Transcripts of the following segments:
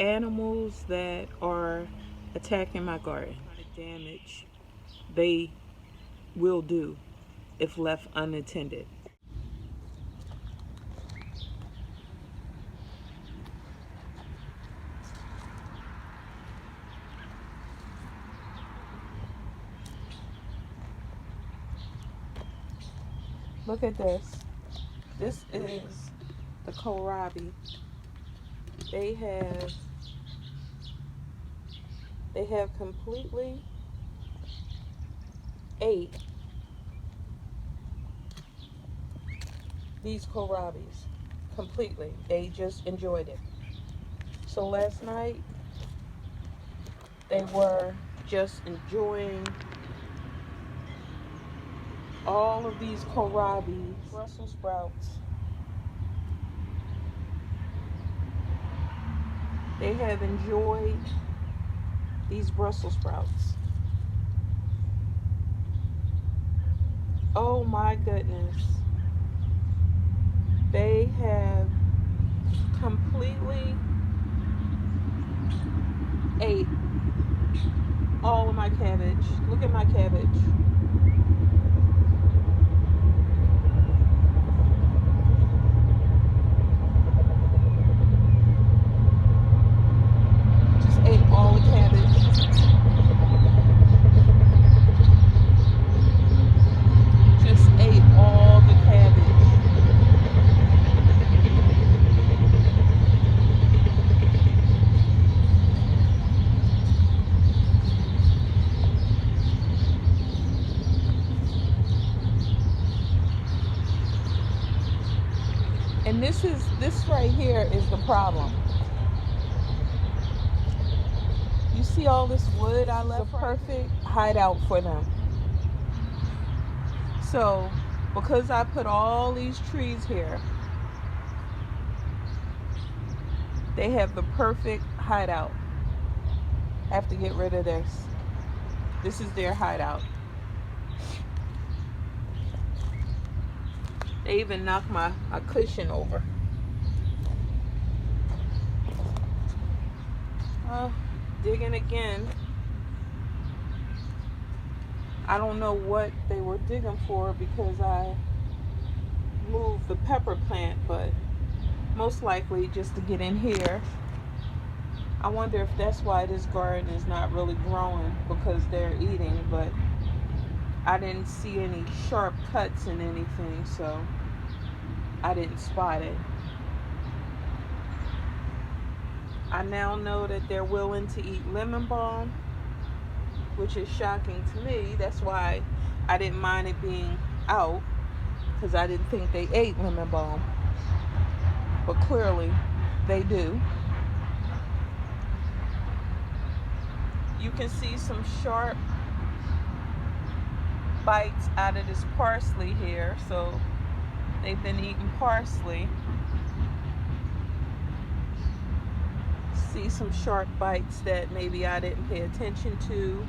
animals that are attacking my garden. Damage they will do if left unattended. Look at this. This is the kohlrabi. They have they have completely ate these kohlrabis. Completely. They just enjoyed it. So last night they were just enjoying all of these kohlrabi, Brussels sprouts. They have enjoyed these Brussels sprouts. Oh my goodness. They have completely ate all of my cabbage. Look at my cabbage. Just ate all the cabbage. Just ate all the cabbage. And this right here is the problem. You see all this wood I left? The perfect hideout for them. So, because I put all these trees here, they have the perfect hideout. I have to get rid of this. This is their hideout. They even knocked my cushion over. Digging again. I don't know what they were digging for because I moved the pepper plant, but most likely just to get in here. I wonder if that's why this garden is not really growing, because they're eating, but I didn't see any sharp cuts in anything, so I didn't spot it. I now know that they're willing to eat lemon balm, which is shocking to me. That's why I didn't mind it being out, because I didn't think they ate lemon balm. But clearly they do. You can see some sharp bites out of this parsley here, so they've been eating parsley. See some sharp bites that maybe I didn't pay attention to.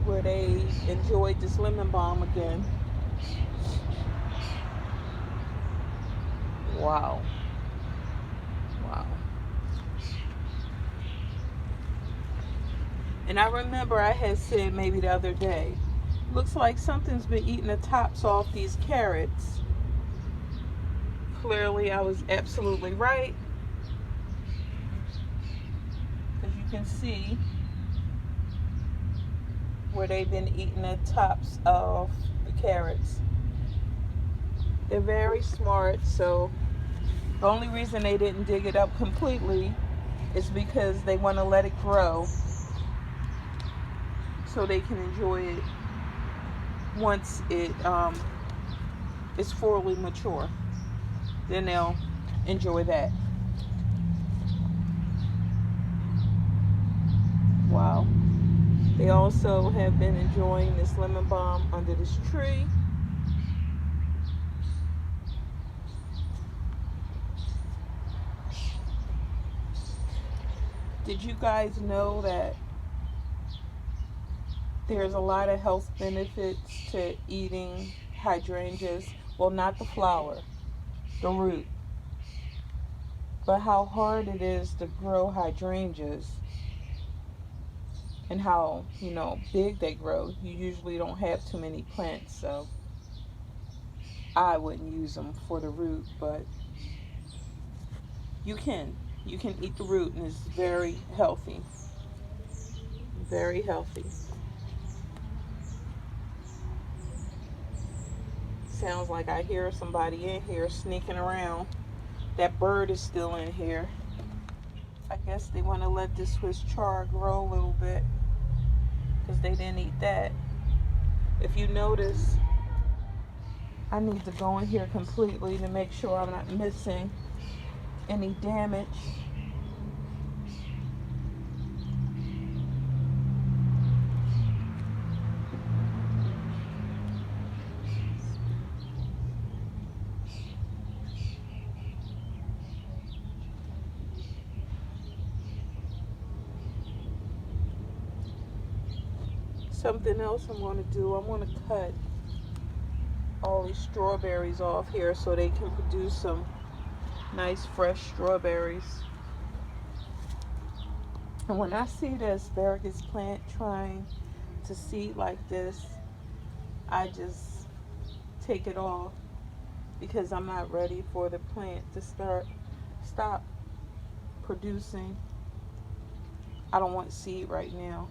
Where they enjoyed this lemon balm again. Wow. Wow. And I remember I had said maybe the other day, looks like something's been eating the tops off these carrots. Clearly I was absolutely right, because you can see where they've been eating the tops of the carrots. They're very smart, so the only reason they didn't dig it up completely is because they want to let it grow so they can enjoy it once it is fully mature. Then they'll enjoy that. Wow. They also have been enjoying this lemon balm under this tree. Did you guys know that there's a lot of health benefits to eating hydrangeas. Well, not the flower, the root. But how hard it is to grow hydrangeas and how, big they grow. You usually don't have too many plants, so I wouldn't use them for the root, but you can. You can eat the root, and it's very healthy. Very healthy. Sounds like I hear somebody in here sneaking around. That bird is still in here. I guess they want to let this Swiss chard grow a little bit because they didn't eat that. If you notice, I need to go in here completely to make sure I'm not missing any damage. Something else I'm going to do, I'm going to cut all these strawberries off here so they can produce some nice fresh strawberries. And when I see the asparagus plant trying to seed like this, I just take it off because I'm not ready for the plant to stop producing. I don't want seed right now.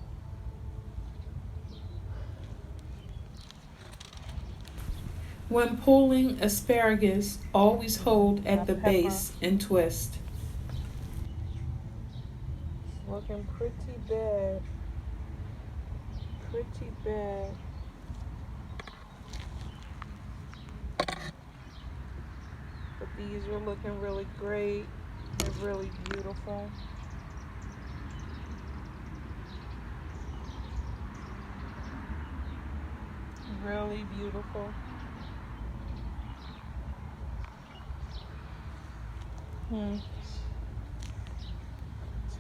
When pulling asparagus, always hold at the base and twist. Looking pretty bad. Pretty bad. But these are looking really great. They're really beautiful. Really beautiful.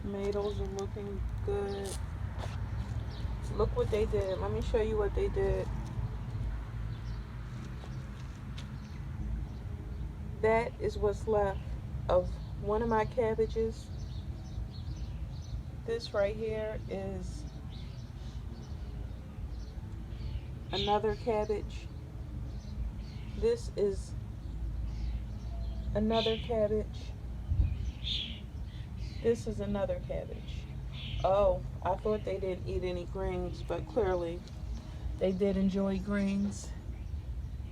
Tomatoes are looking good. Look what they did. Let me show you what they did. That is what's left of one of my cabbages. This right here is another cabbage. This is another cabbage. This is another cabbage. Oh, I thought they didn't eat any greens, but clearly they did enjoy greens.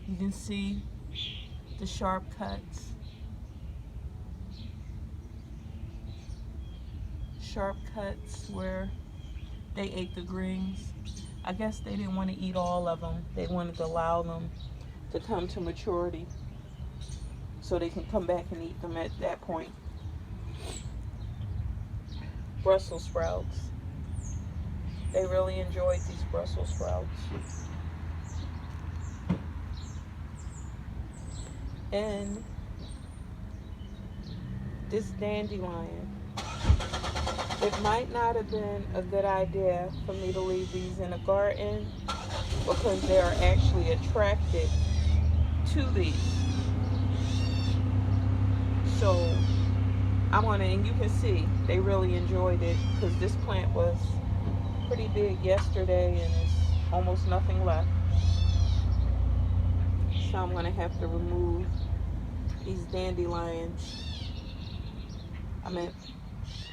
You can see the sharp cuts. Sharp cuts where they ate the greens. I guess they didn't want to eat all of them. They wanted to allow them to come to maturity so they can come back and eat them at that point. Brussels sprouts. They really enjoyed these Brussels sprouts. And this dandelion. It might not have been a good idea for me to leave these in a garden because they are actually attracted to these. So I'm gonna, and you can see they really enjoyed it because this plant was pretty big yesterday and there's almost nothing left. So I'm gonna have to remove these dandelions.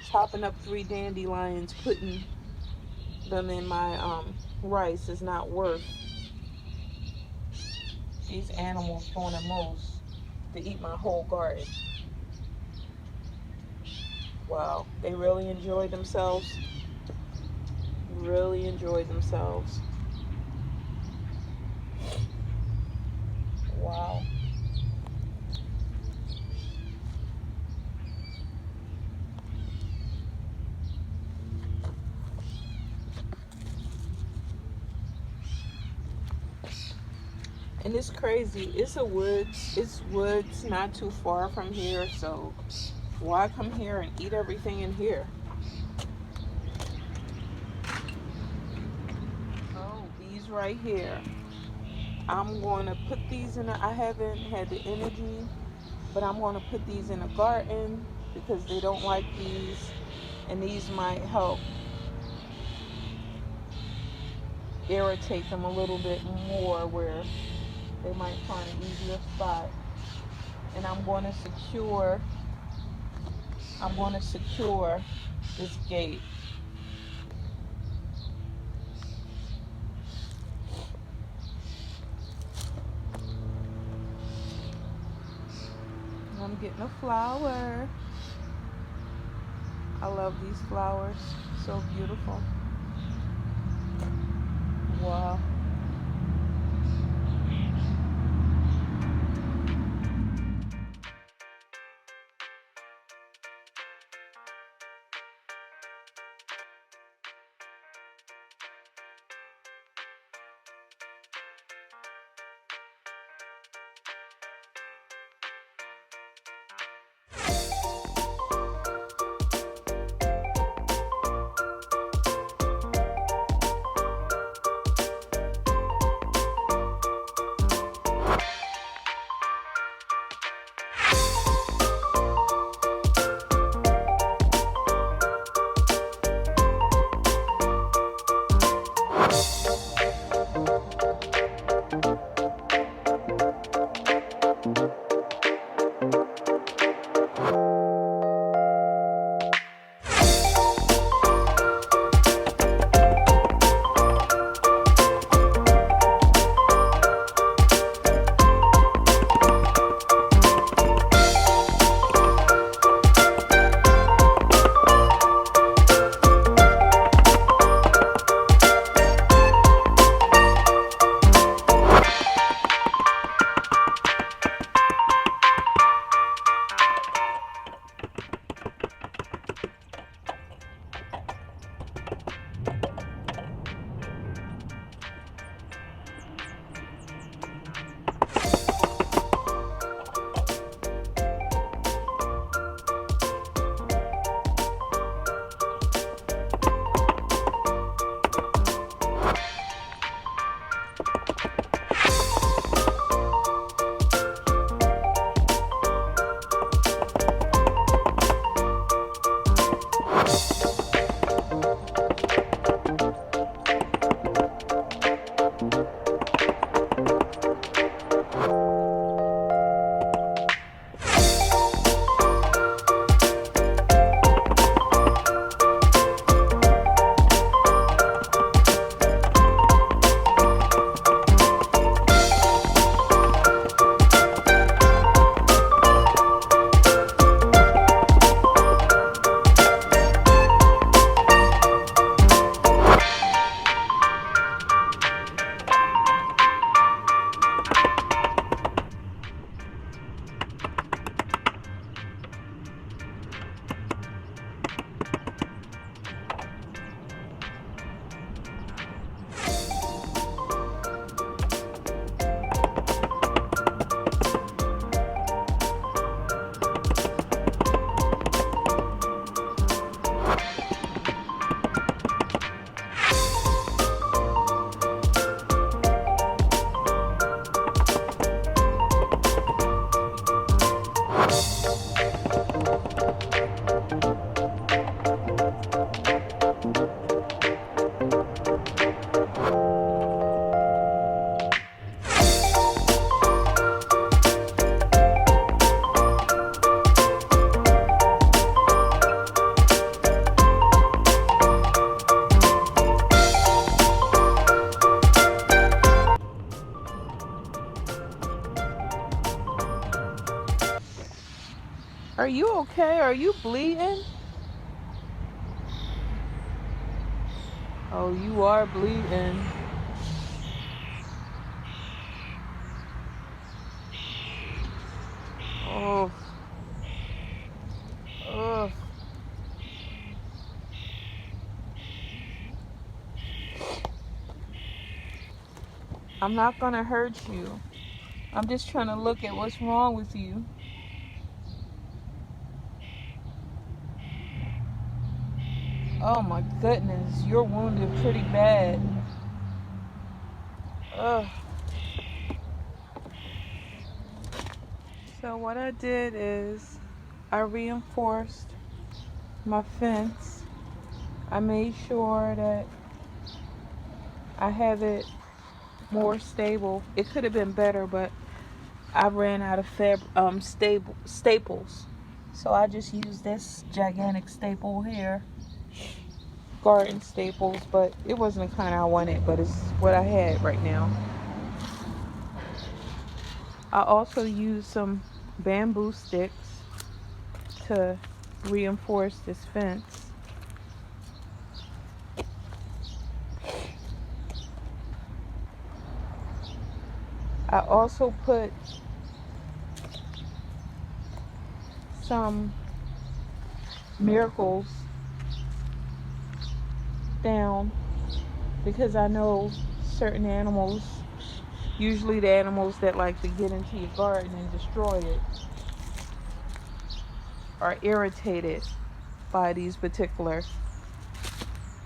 Chopping up 3 dandelions, putting them in my rice is not worth these animals doing the most to eat my whole garden. Wow, they really enjoyed themselves. Really enjoyed themselves. Wow. And it's crazy. It's a woods. It's woods not too far from here, so why come here and eat everything in here? Oh, these right here. I'm going to put these I haven't had the energy, but I'm going to put these in a garden because they don't like these, and these might help irritate them a little bit more where they might find an easier spot. And I'm going to secure this gate. I'm getting a flower. I love these flowers. So beautiful. Wow. Are you okay? Are you bleeding? Oh, you are bleeding. Oh, oh. I'm not gonna hurt you. I'm just trying to look at what's wrong with you. Oh my goodness, you're wounded pretty bad. Ugh. So what I did is I reinforced my fence. I made sure that I have it more stable. It could have been better, but I ran out of staples. So I just used this gigantic staple here, garden staples, but it wasn't the kind I wanted, but it's what I had right now. I also used some bamboo sticks to reinforce this fence. I also put some miracles down because I know certain animals, usually the animals that like to get into your garden and destroy it, are irritated by these particular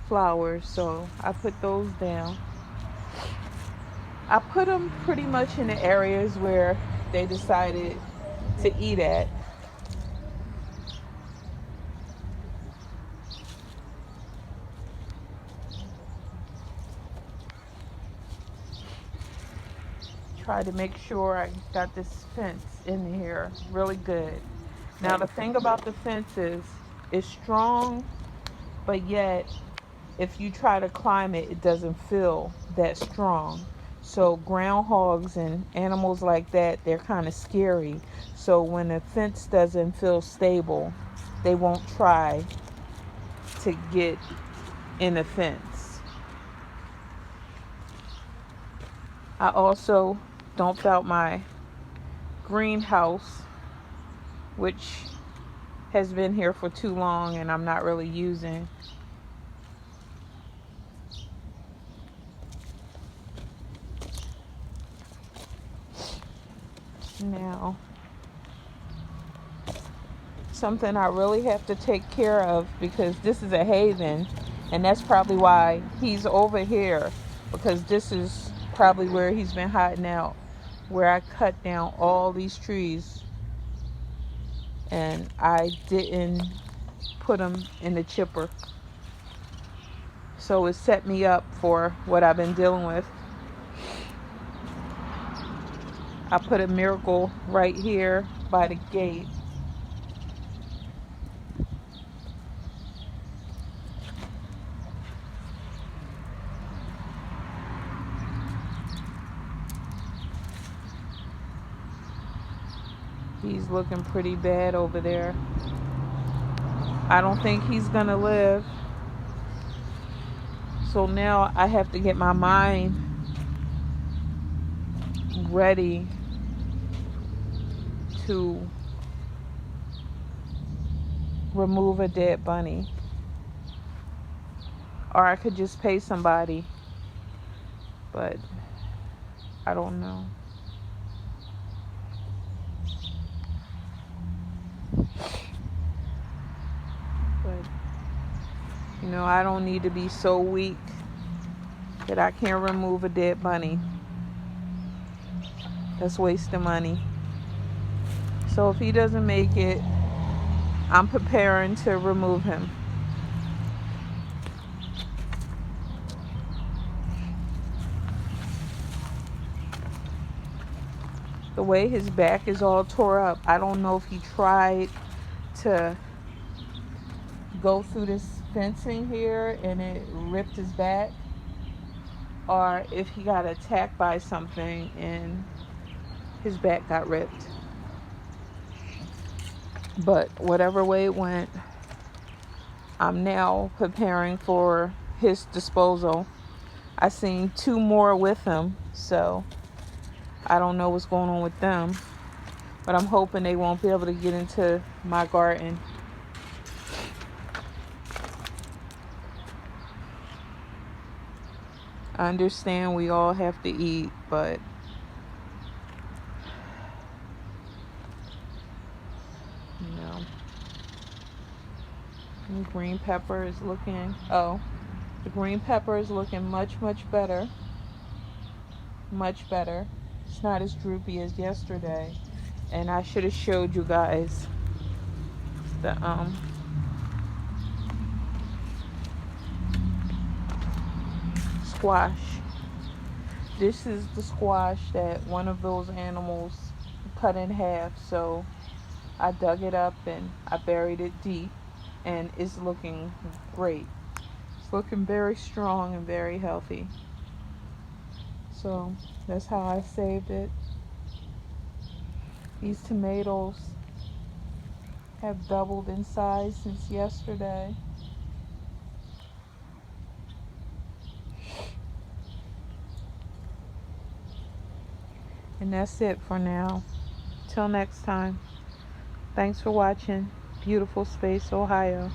flowers. So I put those down. I put them pretty much in the areas where they decided to eat at. Try to make sure I got this fence in here really good. Now the thing about the fence is it's strong, but yet if you try to climb it, it doesn't feel that strong. So groundhogs and animals like that, they're kind of scary. So when the fence doesn't feel stable, they won't try to get in the fence. I also dumped out my greenhouse, which has been here for too long and I'm not really using. Now, something I really have to take care of because this is a haven, and that's probably why he's over here, because this is probably where he's been hiding out, where I cut down all these trees and I didn't put them in the chipper. So it set me up for what I've been dealing with. I put a miracle right here by the gate. He's looking pretty bad over there. I don't think he's gonna live. So now I have to get my mind ready to remove a dead bunny. Or I could just pay somebody, but I don't know. But, you know, I don't need to be so weak that I can't remove a dead bunny. That's wasting money. So if he doesn't make it, I'm preparing to remove him. The way his back is all tore up, I don't know if he tried to go through this fencing here and it ripped his back, or if he got attacked by something and his back got ripped. But whatever way it went, I'm now preparing for his disposal. I seen 2 more with him, so I don't know what's going on with them, but I'm hoping they won't be able to get into my garden. I understand we all have to eat, but you know, the green pepper is looking, the green pepper is looking much better. Much better. It's not as droopy as yesterday. And I should have showed you guys the squash. This is the squash that one of those animals cut in half. So I dug it up and I buried it deep, and it's looking great. It's looking very strong and very healthy. So that's how I saved it. These tomatoes have doubled in size since yesterday. And that's it for now. Till next time. Thanks for watching. Beautiful Space, Ohio.